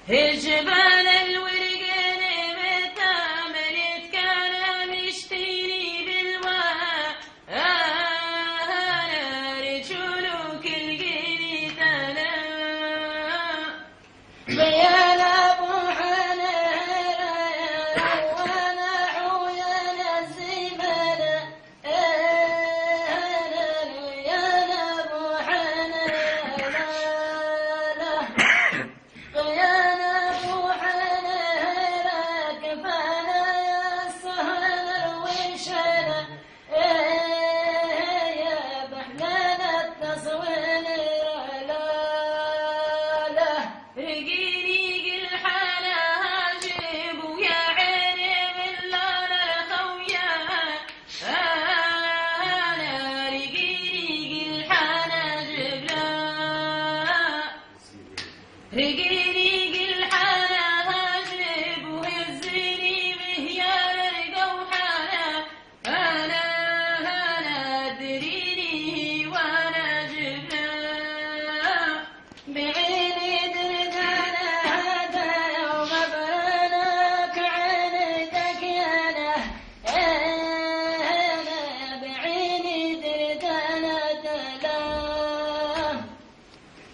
الجبال الورقان متاملت كان مشتيني بالواء رجولك القيني تلا بيان ابو حنان وانا عيان الزباله بيان ابو حنان بيان ابو حنان كفانا يا السهل وشنا يا بحنان التصوير لا رقيني الحلا هاجب ويا عيني من لون الخويا انا رقيني الحلا جبلا رقيني الحلا هاجب وهزني بهيال القوحانة انا ادريني وانا جبلا بعيني دردانة هذا يوم برانك عندك يانا انا بعيني دردانة تلا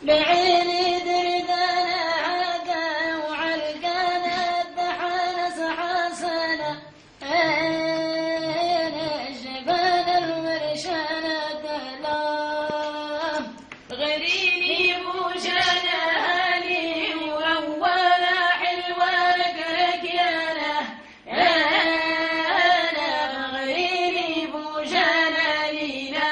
بعيني دردانة هذا وعلقانة الدحانس حسنة انا الجبال المرشانة تلا غريني بوجانا هاني وأولا حلوة لك يانا انا غريني بوجانا لينا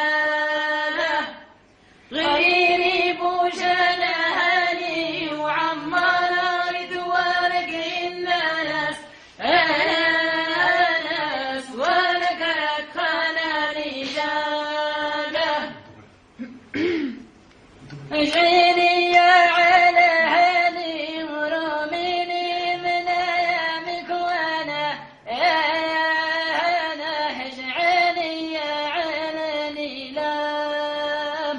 غريني بوجانا هاني وعمانا رضوانك الناس ناس ولك ركانا رجاله اجعيني يا على هاني وراميني من ايامك وانا انا اجعيني يا على نيلام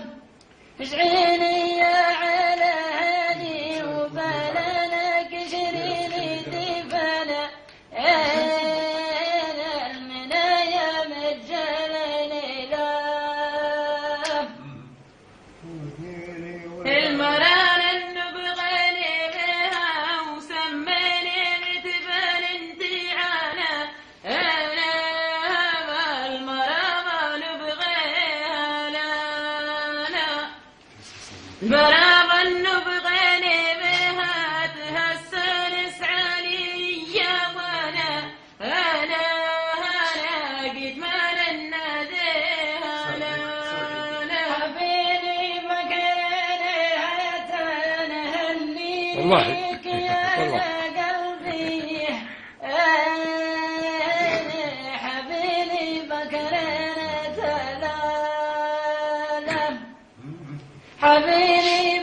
اجعيني يا على هاني وبالنا كشريني دفنا انا المنايا مجلني لا المران النبغاني بها وسميني متبان انتعانا انا المرابا نبغيها لانا برابا نبغاني بها تهسن اسعالي يا وانا انا قد ما نناديها لانا حبيبي مكاني هتنهني والله ليك يا والله قلبي انا حبيبي مكاني تلالم حبيبي